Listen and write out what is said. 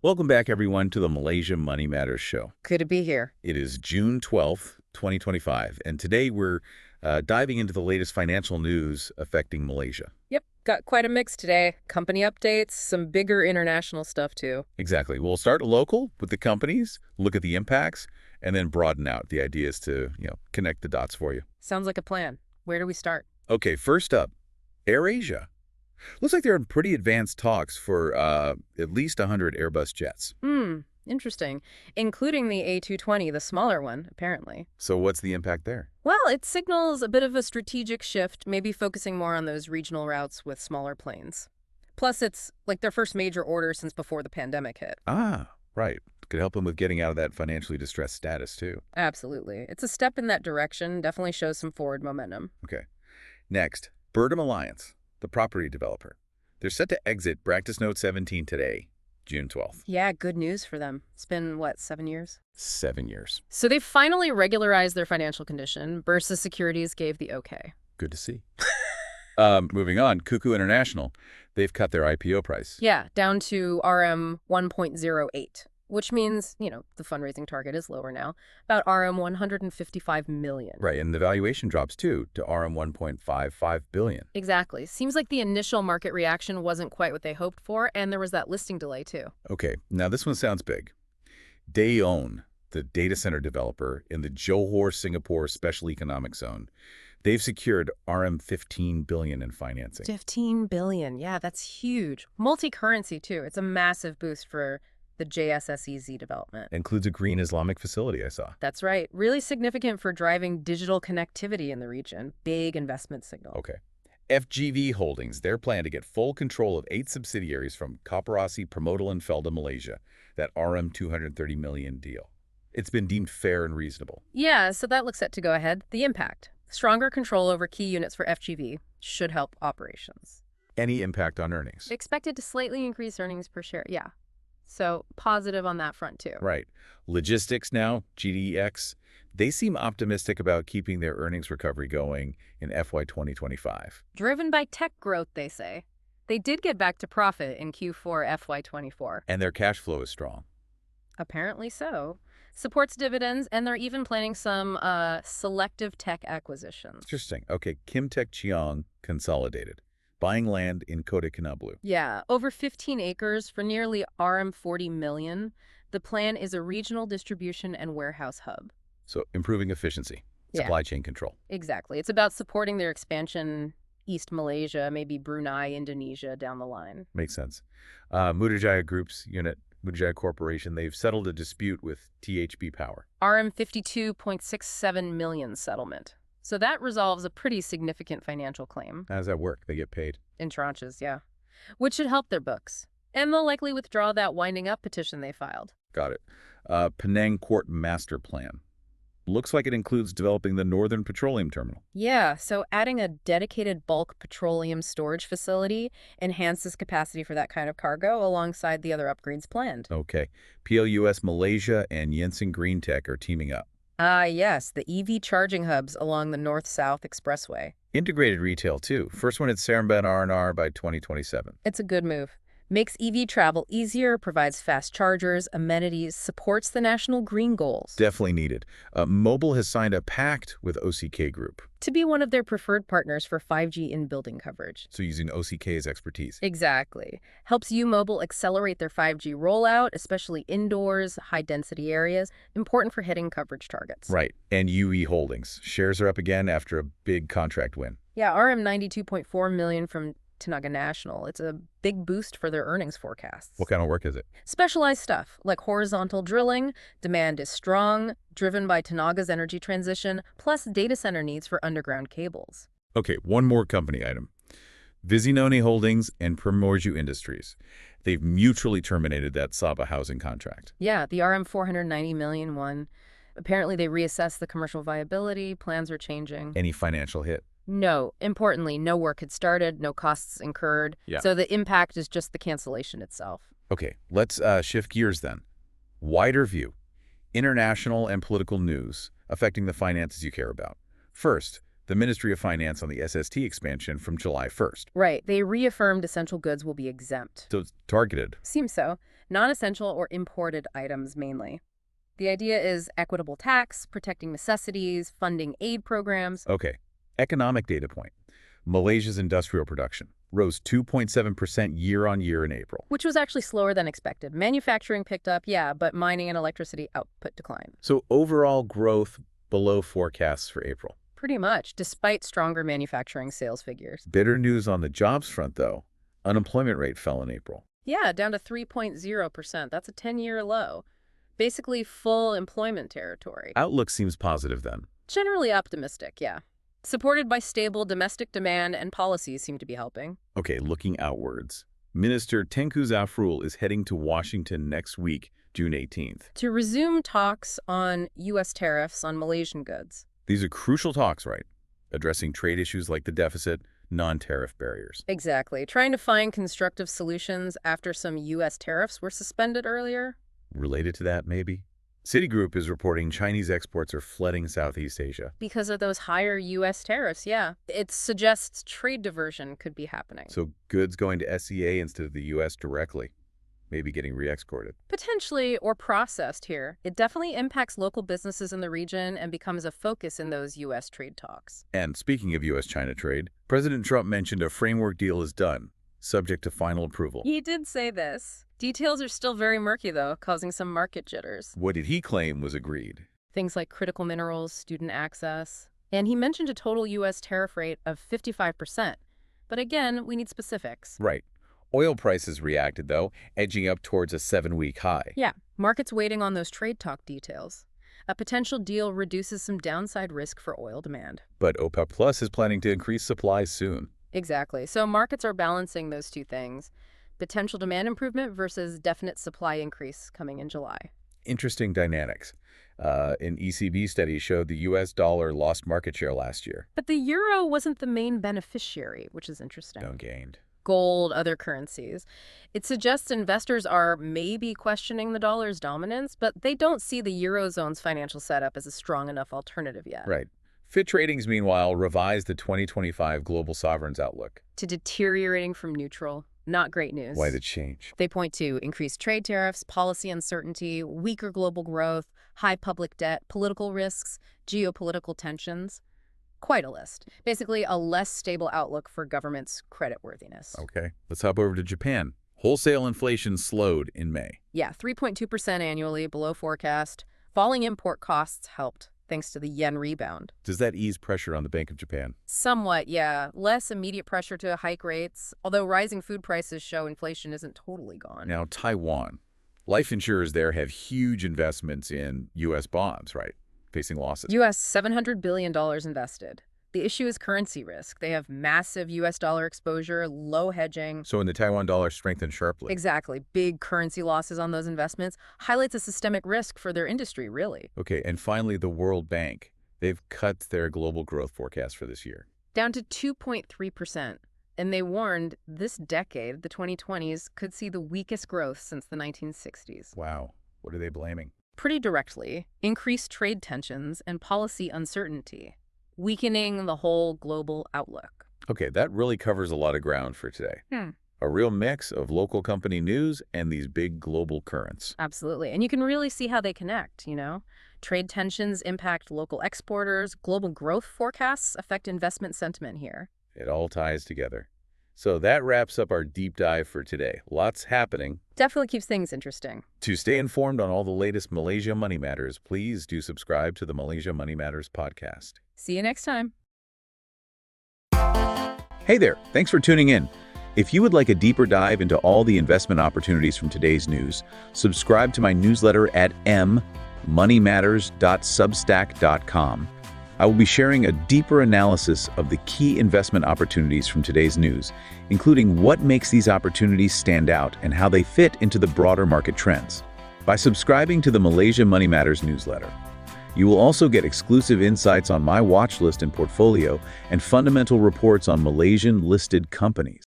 Welcome back, everyone, to the Malaysia Money Matters show. Good to be here. It is June 12th, 2025, and today we're diving into the latest financial news affecting Malaysia. Yep, got quite a mix today. Company updates, some bigger international stuff too. Exactly. We'll start local with the companies, look at the impacts, and then broaden out the ideas to, connect the dots for you. Sounds like a plan. Where do we start? Okay, first up, AirAsia. Looks like they're in pretty advanced talks for at least 100 Airbus jets. Interesting. Including the A220, the smaller one, apparently. So what's the impact there? Well, it signals a bit of a strategic shift, maybe focusing more on those regional routes with smaller planes. Plus, it's like their first major order since before the pandemic hit. Ah, right. Could help them with getting out of that financially distressed status, too. Absolutely. It's a step in that direction, definitely shows some forward momentum. Okay. Next, Bertam Alliance, the property developer. They're set to exit Practice Note 17 today, June 12th. Yeah, good news for them. It's been, what, 7 years? 7 years. So they finally regularized their financial condition. Bursa Securities gave the okay. Good to see. Moving on, Cuckoo International. They've cut their IPO price. Yeah, down to RM 1.08, which means, the fundraising target is lower now, about RM 155 million. Right, and the valuation drops, too, to RM 1.55 billion. Exactly. Seems like the initial market reaction wasn't quite what they hoped for, and there was that listing delay, too. Okay, now this one sounds big. Daeon, the data center developer in the Johor, Singapore Special Economic Zone, they've secured RM 15 billion in financing. 15 billion. Yeah, that's huge. Multi-currency, too. It's a massive boost for the JSSEZ development. Includes a green Islamic facility, I saw. That's right. Really significant for driving digital connectivity in the region. Big investment signal. Okay. FGV Holdings, their plan to get full control of 8 subsidiaries from Koperasi, Permodal, and Felda, Malaysia, that RM 230 million deal. It's been deemed fair and reasonable. Yeah, so that looks set to go ahead. The impact. Stronger control over key units for FGV should help operations. Any impact on earnings? Expected to slightly increase earnings per share, yeah. So positive on that front, too. Right. Logistics now, GDX, they seem optimistic about keeping their earnings recovery going in FY 2025. Driven by tech growth, they say. They did get back to profit in Q4 FY24. And their cash flow is strong. Apparently so. Supports dividends, and they're even planning some selective tech acquisitions. Interesting. Okay, Kimtech Chiang Consolidated, buying land in Kota Kinabalu. Yeah, over 15 acres for nearly RM 40 million. The plan is a regional distribution and warehouse hub. So improving efficiency, supply chain control. Exactly. It's about supporting their expansion East Malaysia, maybe Brunei, Indonesia down the line. Makes sense. Mudijaya Group's unit, Mudijaya Corporation, they've settled a dispute with THB Power. RM 52.67 million settlement. So that resolves a pretty significant financial claim. How does that work? They get paid? In tranches, yeah. Which should help their books. And they'll likely withdraw that winding up petition they filed. Got it. Penang Court Master Plan. Looks like it includes developing the Northern Petroleum Terminal. Yeah, so adding a dedicated bulk petroleum storage facility enhances capacity for that kind of cargo alongside the other upgrades planned. Okay. PLUS Malaysia and Jensen Green Tech are teaming up. Yes, the EV charging hubs along the North-South Expressway. Integrated retail, too. First one at Seremban R&R by 2027. It's a good move. Makes EV travel easier, provides fast chargers, amenities, supports the national green goals. Definitely needed. Mobile has signed a pact with OCK Group. To be one of their preferred partners for 5G in-building coverage. So using OCK's expertise. Exactly. Helps U-Mobile accelerate their 5G rollout, especially indoors, high-density areas, important for hitting coverage targets. Right. And UE Holdings. Shares are up again after a big contract win. Yeah, RM 92.4 million from Tenaga National. It's a big boost for their earnings forecasts. What kind of work is it? Specialized stuff, like horizontal drilling. Demand is strong, driven by Tenaga's energy transition, plus data center needs for underground cables. Okay, one more company item. Visinone Holdings and Primordiu Industries. They've mutually terminated that Sabah housing contract. Yeah, the RM 490 million one. Apparently they reassessed the commercial viability, plans are changing. Any financial hit? No. Importantly, no work had started, no costs incurred. Yeah. So the impact is just the cancellation itself. Okay, let's shift gears then. Wider view. International and political news affecting the finances you care about. First, the Ministry of Finance on the SST expansion from July 1st. Right. They reaffirmed essential goods will be exempt. So it's targeted. Seems so. non-essential or imported items mainly. The idea is equitable tax, protecting necessities, funding aid programs. Okay, economic data point. Malaysia's industrial production rose 2.7% year-on-year in April. Which was actually slower than expected. Manufacturing picked up, yeah, but mining and electricity output declined. So overall growth below forecasts for April. Pretty much, despite stronger manufacturing sales figures. Bitter news on the jobs front, though. Unemployment rate fell in April. Yeah, down to 3.0%. That's a 10-year low. Basically full employment territory. Outlook seems positive then. Generally optimistic, yeah. Supported by stable domestic demand and policies seem to be helping. Okay, looking outwards. Minister Tengku Zafrul is heading to Washington next week, June 18th. To resume talks on U.S. tariffs on Malaysian goods. These are crucial talks, right? Addressing trade issues like the deficit, non-tariff barriers. Exactly. Trying to find constructive solutions after some U.S. tariffs were suspended earlier. Related to that, maybe? Citigroup is reporting Chinese exports are flooding Southeast Asia. Because of those higher U.S. tariffs, yeah. It suggests trade diversion could be happening. So goods going to SEA instead of the U.S. directly, maybe getting re-exported. Potentially, or processed here. It definitely impacts local businesses in the region and becomes a focus in those U.S. trade talks. And speaking of U.S.-China trade, President Trump mentioned a framework deal is done, subject to final approval. He did say this. Details are still very murky, though, causing some market jitters. What did he claim was agreed? Things like critical minerals, student access. And he mentioned a total U.S. tariff rate of 55%. But again, we need specifics. Right. Oil prices reacted, though, edging up towards a 7-week high. Yeah, markets waiting on those trade talk details. A potential deal reduces some downside risk for oil demand. But OPEC Plus is planning to increase supply soon. Exactly. So markets are balancing those two things. Potential demand improvement versus definite supply increase coming in July. Interesting dynamics. An ECB study showed the U.S. dollar lost market share last year. But the euro wasn't the main beneficiary, which is interesting. No gained. Gold, other currencies. It suggests investors are maybe questioning the dollar's dominance, but they don't see the Eurozone's financial setup as a strong enough alternative yet. Right. Fitch Ratings, meanwhile, revised the 2025 global sovereigns outlook. To deteriorating from neutral. Not great news. Why the change? They point to increased trade tariffs, policy uncertainty, weaker global growth, high public debt, political risks, geopolitical tensions. Quite a list. Basically, a less stable outlook for government's creditworthiness. Okay, let's hop over to Japan. Wholesale inflation slowed in May. Yeah, 3.2% annually, below forecast. Falling import costs helped, thanks to the yen rebound. Does that ease pressure on the Bank of Japan? Somewhat, yeah. Less immediate pressure to hike rates, although rising food prices show inflation isn't totally gone. Now, Taiwan. Life insurers there have huge investments in U.S. bonds, right? Facing losses. U.S. $700 billion invested. The issue is currency risk. They have massive U.S. dollar exposure, low hedging. So when the Taiwan dollar strengthened sharply. Exactly. Big currency losses on those investments highlights a systemic risk for their industry, really. Okay, and finally, the World Bank. They've cut their global growth forecast for this year. Down to 2.3%. And they warned this decade, the 2020s, could see the weakest growth since the 1960s. Wow. What are they blaming? Pretty directly, increased trade tensions and policy uncertainty, weakening the whole global outlook. Okay, that really covers a lot of ground for today. A real mix of local company news and these big global currents. Absolutely. And you can really see how they connect, you know? Trade tensions impact local exporters. Global growth forecasts affect investment sentiment here. It all ties together. So that wraps up our deep dive for today. Lots happening. Definitely keeps things interesting. To stay informed on all the latest Malaysia Money Matters, please do subscribe to the Malaysia Money Matters podcast. See you next time. Hey there, thanks for tuning in. If you would like a deeper dive into all the investment opportunities from today's news, subscribe to my newsletter at moneymatters.substack.com. I will be sharing a deeper analysis of the key investment opportunities from today's news, including what makes these opportunities stand out and how they fit into the broader market trends. By subscribing to the Malaysia Money Matters newsletter, you will also get exclusive insights on my watch list and portfolio and fundamental reports on Malaysian listed companies.